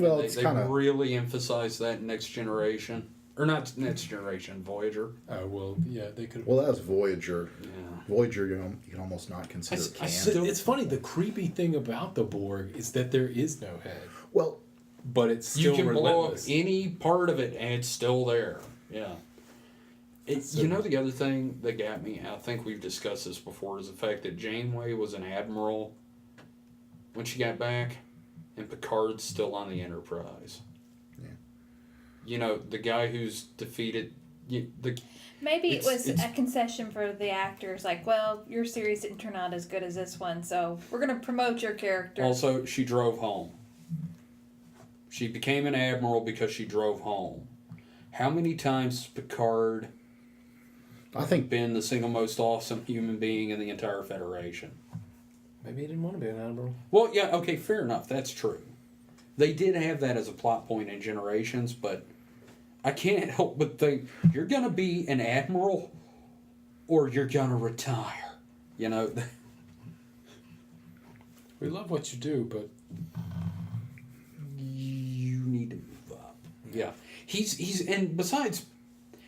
Well, they really emphasized that in Next Generation. Or not Next Generation, Voyager. Oh, well, yeah, they could. Well, that was Voyager. Yeah. Voyager, you can almost not consider canon. It's funny, the creepy thing about the Borg is that there is no head. Well, but it's still you can relentless. blow up any part of it and it's still there. Yeah. The other thing that got me, I think we've discussed this before, is the fact that Janeway was an admiral when she got back, and Picard's still on the Enterprise. Yeah. The guy who's defeated... Maybe it was a concession for the actors, well, your series didn't turn out as good as this one, so we're going to promote your character. Also, she drove home. She became an admiral because she drove home. How many times has Picard been the single most awesome human being in the entire Federation? Maybe he didn't want to be an admiral. Well, yeah, okay, fair enough. That's true. They did have that as a plot point in Generations, but I can't help but think, you're going to be an admiral or you're going to retire. You know? We love what you do, but you need to move up. Yeah. He's and besides,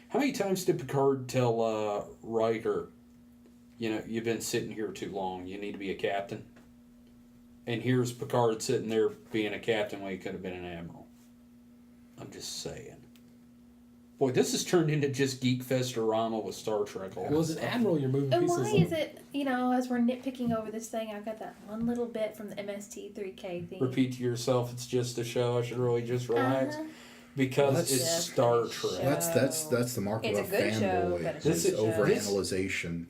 how many times did Picard tell Riker, you know, you've been sitting here too long, you need to be a captain? And here's Picard sitting there being a captain when he could have been an admiral. I'm just saying. Boy, this has turned into just Geek Festorama with Star Trek. Well, as an admiral, you're moving and pieces. And why is it, you know, as we're nitpicking over this thing, I've got that one little bit from the MST3K theme. Repeat to yourself, it's just a show, I should really just relax. Because it's Star Trek. That's the mark of a fanboy. This is overanalyzation.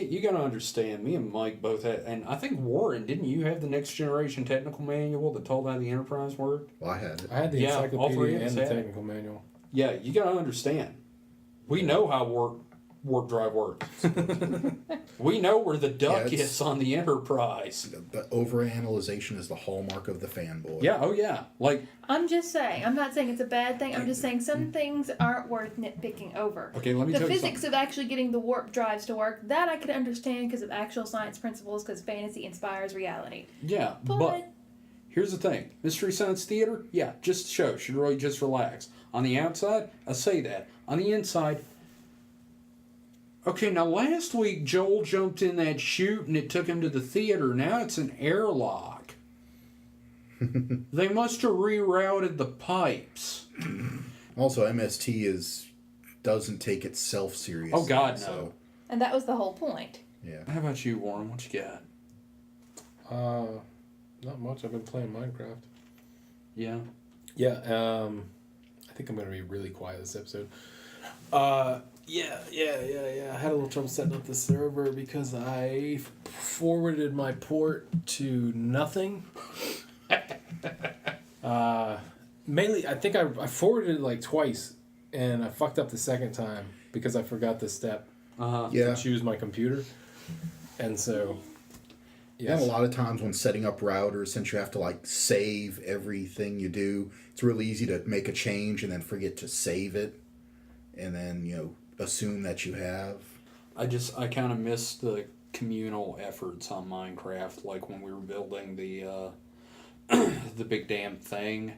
You got to understand, me and Mike both had, and I think Warren, didn't you have the Next Generation technical manual that told how the Enterprise worked? Well, I had it. I had the encyclopedia and the technical manual. Yeah, you got to understand. We know how warp drive works. We know where the duck is on the Enterprise. The overanalyzation is the hallmark of the fanboy. Yeah, oh yeah. Like, I'm just saying, I'm not saying it's a bad thing, I'm just saying some things aren't worth nitpicking over. Okay, let me tell you something. The physics of actually getting the warp drives to work, that I could understand because of actual science principles, because fantasy inspires reality. Yeah, but here's the thing. Mystery Science Theater, yeah, just a show. Should really just relax. On the outside, I say that. On the inside, okay, now last week Joel jumped in that chute and it took him to the theater. Now it's an airlock. They must have rerouted the pipes. Also, MST doesn't take itself seriously. Oh, God, no. And that was the whole point. Yeah. How about you, Warren? What you got? Not much. I've been playing Minecraft. Yeah. Yeah, I think I'm going to be really quiet this episode. Yeah. I had a little trouble setting up the server because I forwarded my port to nothing. Mainly, I think I forwarded it like twice, and I fucked up the second time because I forgot the step to choose my computer. And so... Yes. And a lot of times when setting up routers, since you have to like save everything you do, it's really easy to make a change and then forget to save it, and then, you know, assume that you have. I kind of miss the communal efforts on Minecraft, like when we were building the the big damn thing.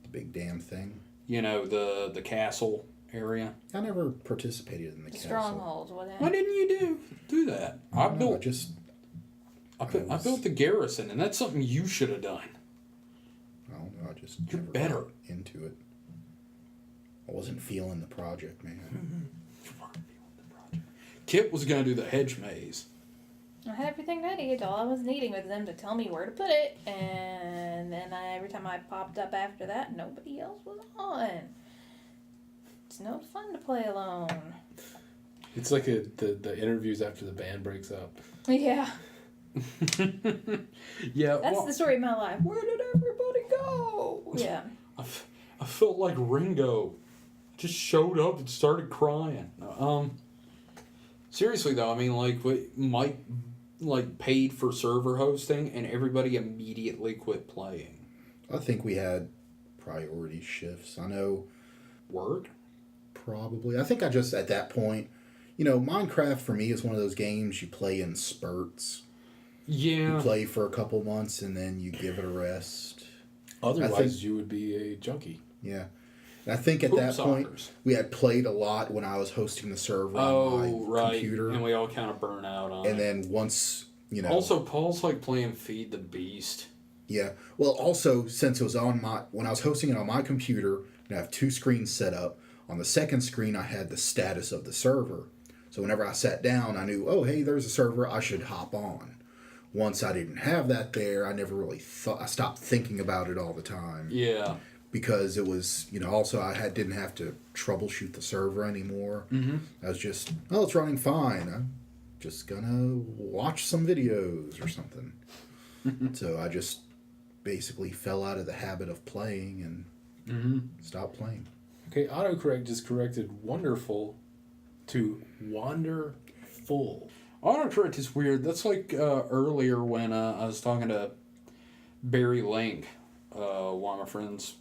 The big damn thing. You know, the castle area. I never participated in the castle. Strongholds, whatever. Why didn't you do that? I built the garrison, and that's something you should have done. I just You're never better got into it. I wasn't feeling the project, man. You weren't feeling the project. Kip was going to do the hedge maze. I had everything ready. All I was needing was them to tell me where to put it, and then every time I popped up after that, nobody else was on. It's no fun to play alone. It's like the interviews after the band breaks up. Yeah. Yeah, that's the story of my life. Where did everybody go? Yeah. I felt like Ringo. Just showed up and started crying. Seriously though, I mean, like, Mike paid for server hosting and everybody immediately quit playing. I think we had priority shifts. I know. Word? Probably. I think I just, at that point, you know, Minecraft for me is one of those games you play in spurts. Yeah. You play for a couple months and then you give it a rest. Otherwise, you would be a junkie. Yeah. And I think at that point, we had played a lot when I was hosting the server on my computer. And we all kind of burn out on it. And then once, you know. Also, Paul's like playing Feed the Beast. Yeah. Well, also, since it was when I was hosting it on my computer, and I have two screens set up, on the second screen, I had the status of the server. So whenever I sat down, I knew, oh, hey, there's a server, I should hop on. Once I didn't have that there, I never really thought, I stopped thinking about it all the time. Yeah. Because it was, you know, also I didn't have to troubleshoot the server anymore. Mm-hmm. I was just, oh, it's running fine. I'm just gonna watch some videos or something. So I just basically fell out of the habit of playing and stopped playing. Okay, autocorrect just corrected wonderful to wanderful. Autocorrect is weird. That's like earlier when I was talking to Barry Link, one of my friends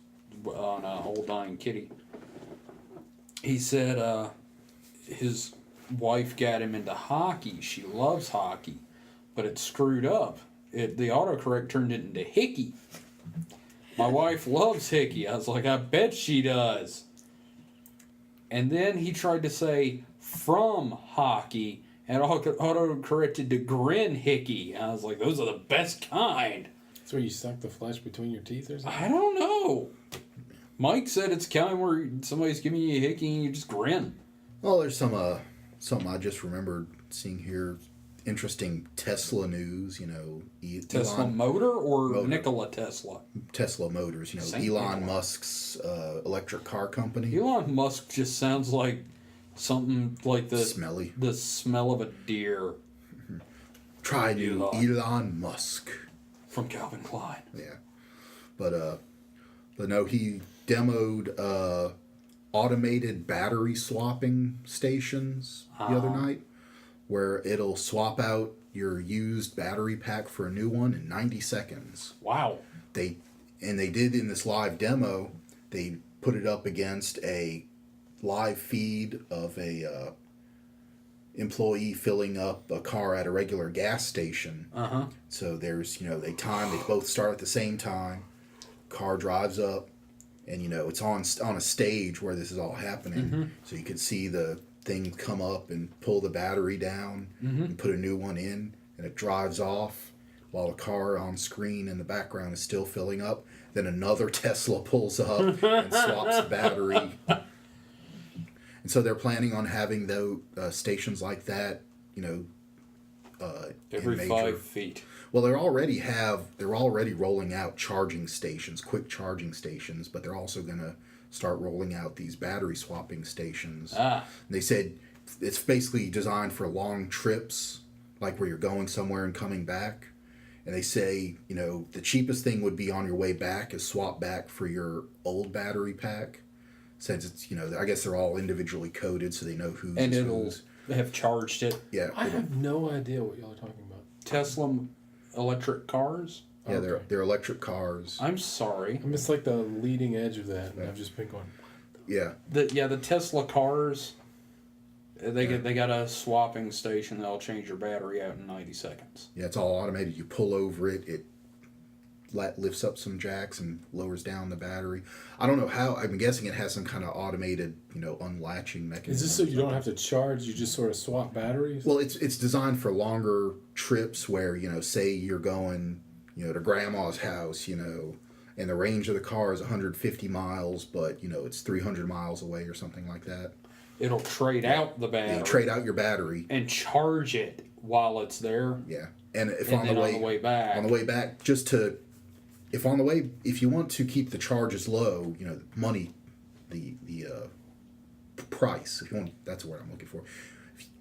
on Old Dying Kitty. He said his wife got him into hockey. She loves hockey, but it screwed up. The autocorrect turned it into hickey. My wife loves hickey. I was like, I bet she does. And then he tried to say from hockey, and auto-corrected to grin hickey. I was like, those are the best kind. That's where you suck the flesh between your teeth or something? I don't know. Mike said it's kind where somebody's giving you a hickey and you just grin. Well, there's something I just remembered seeing here. Interesting Tesla news, Tesla motor or Motor. Nikola Tesla? Tesla Motors, Saint Elon Nikola. Musk's electric car company. Elon Musk just sounds like something like the Smelly. the smell of a deer Try new Elon Musk. from Calvin Klein. Yeah. But no, he demoed automated battery swapping stations the other night, where it'll swap out your used battery pack for a new one in 90 seconds. Wow. They did in this live demo, they put it up against a live feed of a employee filling up a car at a regular gas station. So there's, they both start at the same time. Car drives up, and it's on a stage where this is all happening. So you can see the thing come up and pull the battery down and put a new one in, and it drives off while the car on screen in the background is still filling up. Then another Tesla pulls up and swaps the battery. And so they're planning on having those stations like that, Every 5 feet. Well, they're already rolling out charging stations, quick charging stations, but they're also going to start rolling out these battery swapping stations. And they said it's basically designed for long trips, like where you're going somewhere and coming back. And they say, the cheapest thing would be on your way back is swap back for your old battery pack. Since it's, I guess they're all individually coded so they know who's And is it'll who's. have charged it. Yeah. I have no idea what y'all are talking about. Tesla electric cars? Yeah, Okay. they're electric cars. I'm sorry. I'm just like the leading edge of that, and I've just been going, Yeah. The Tesla cars, they got a swapping station that'll change your battery out in 90 seconds. Yeah, it's all automated. You pull over it, it lifts up some jacks and lowers down the battery. I don't know how. I'm guessing it has some kind of automated, unlatching mechanism. is this so you don't have to charge, you just sort of swap batteries? Well, it's designed for longer trips where, say you're going, to grandma's house, and the range of the car is 150 miles, but, it's 300 miles away or something like that. It'll trade out the battery. You trade out your battery. And charge it while it's there. Yeah. And if And on then the on the way back, if you want to keep the charges low, money, the price, if you want, that's the word I'm looking for,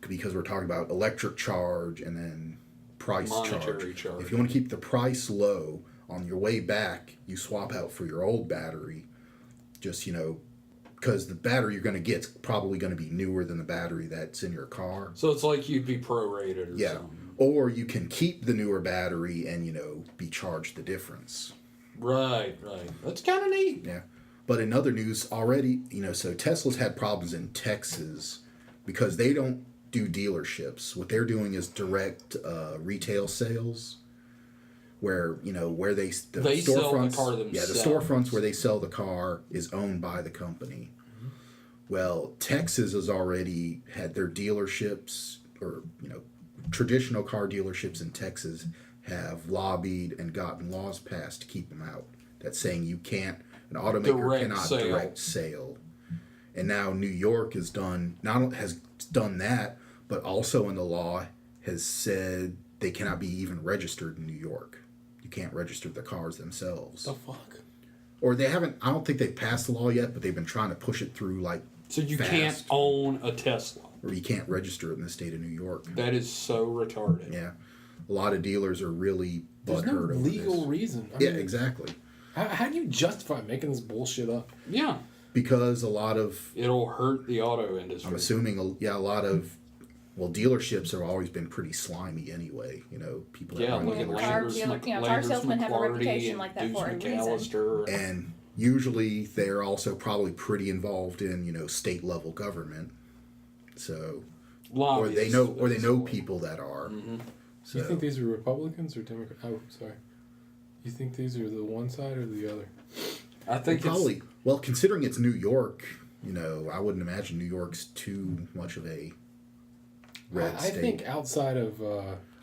because we're talking about electric charge and then price Monetary charge. If you want to keep the price low, on your way back, you swap out for your old battery, just, because the battery you're going to get is probably going to be newer than the battery that's in your car. So it's like you'd be prorated or Yeah. something. Or you can keep the newer battery and, be charged the difference. Right. That's kind of neat. Yeah. But in other news already, so Tesla's had problems in Texas because they don't do dealerships. What they're doing is direct retail sales where, where they sell the car themselves. Yeah, the storefronts where they sell the car is owned by the company. Well, Texas has already had their dealerships or, traditional car dealerships in Texas have lobbied and gotten laws passed to keep them out. That's saying an automaker cannot direct sale. And now New York has done that, but also in the law has said they cannot be even registered in New York. You can't register the cars themselves. The fuck? Or they haven't, I don't think they've passed the law yet, but they've been trying to push it through So you fast. can't own a Tesla. Or you can't register it in the state of New York. That is so retarded. Yeah. A lot of dealers are really There's no butthurt over legal this. reason. I Yeah, mean, exactly. How do you justify making this bullshit up? Yeah. Because a lot of, It'll hurt the auto industry. I'm assuming, a lot of, dealerships have always been pretty slimy anyway. People that Yeah, run look at car dealerships. dealer- car Landers salesmen have a McClarty reputation and like that Deuce for a reason. McAllister. And usually they're also probably pretty involved in, state level government. So, or they know people that are. Mm-hmm. So, You think these are Republicans or Democrats? Oh, sorry. You think these are the one side or the other? I think probably, considering it's New York, I wouldn't imagine New York's too much of a red I state. think outside of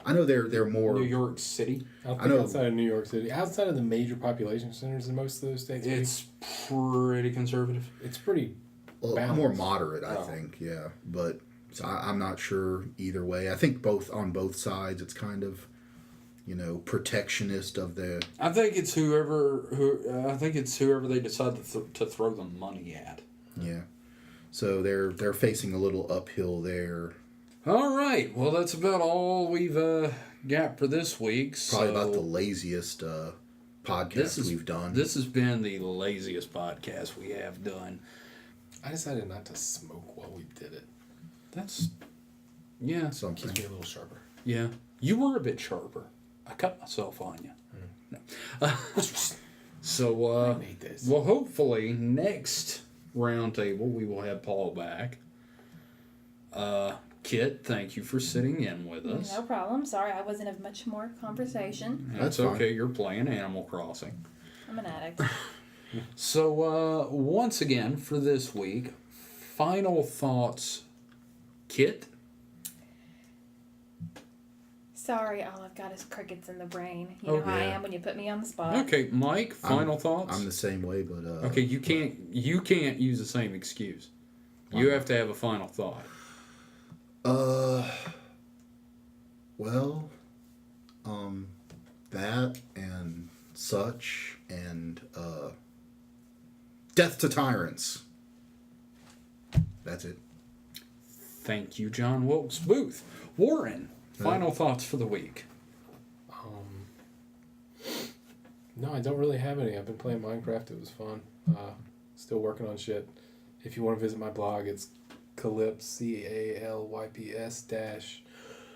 I know they're more New York City. outside of New York City, outside of the major population centers in most of those states, It's pretty conservative. it's pretty more balanced. moderate, I Oh. think. Yeah, but so I'm not sure either way. I think on both sides, it's kind of protectionist of the. I think it's whoever they decide to throw the money at. Yeah, so they're facing a little uphill there. All right. Well, that's about all we've got for this week. Probably so about the laziest podcast we've done. This has been the laziest podcast we have done. I decided not to smoke while we did it. That's yeah. Something. Keeps me a little sharper. Yeah. You were a bit sharper. I cut myself on you. No. So I made this. well, hopefully next roundtable we will have Paul back. Kit, thank you for sitting in with us. No problem. Sorry, I wasn't of much more conversation. That's That's okay. fine. You're playing Animal Crossing. I'm an addict. So once again for this week, final thoughts, Kit. Sorry, all I've got is crickets in the brain. You know how I yeah. am when you put me on the spot. Okay, Mike. Final thoughts. I'm the same way, but Okay, you can't use the same excuse. You have to have a final thought. That and such and death to tyrants. That's it. Thank you, John Wilkes Booth. Warren, final thoughts for the week. No, I don't really have any. I've been playing Minecraft. It was fun. Still working on shit. If you want to visit my blog, it's Calyps, CALYPS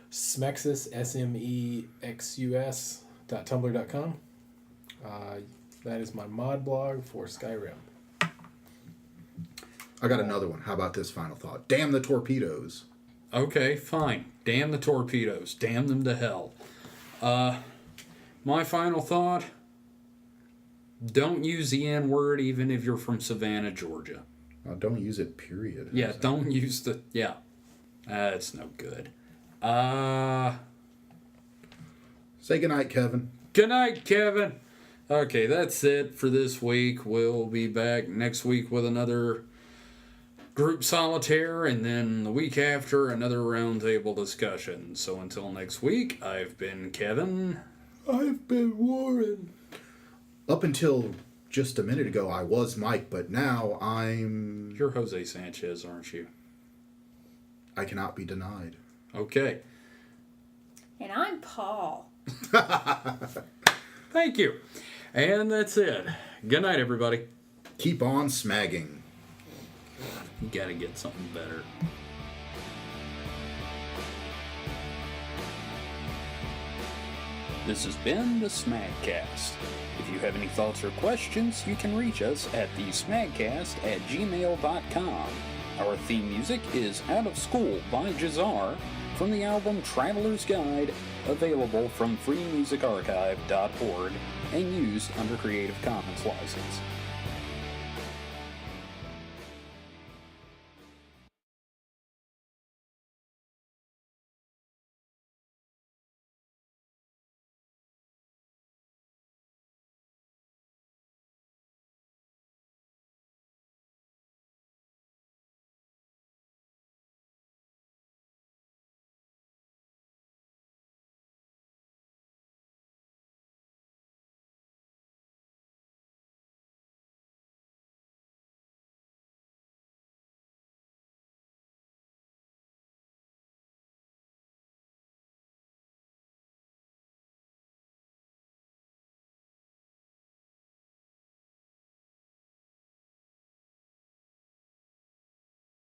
Smexus, SMEXUS.tumblr.com. That is my mod blog for Skyrim. I got another one. How about this final thought? Damn the torpedoes. Okay, fine. Damn the torpedoes. Damn them to hell. My final thought, don't use the N-word even if you're from Savannah, Georgia. Don't use it, period. Yeah, don't use the... Yeah. It's no good. Say goodnight, Kevin. Good night, Kevin. Okay, that's it for this week. We'll be back next week with another group solitaire, and then the week after, another roundtable discussion. So until next week, I've been Kevin. I've been Warren. Up until just a minute ago, I was Mike, but now I'm... You're Jose Sanchez, aren't you? I cannot be denied. Okay. And I'm Paul. Thank you. And that's it. Good night, everybody. Keep on smagging. You gotta get something better. This has been the SMAGcast. If you have any thoughts or questions, you can reach us at thesmagcast@gmail.com. Our theme music is Out of School by Jazar from the album Traveler's Guide, available from freemusicarchive.org and used under Creative Commons license.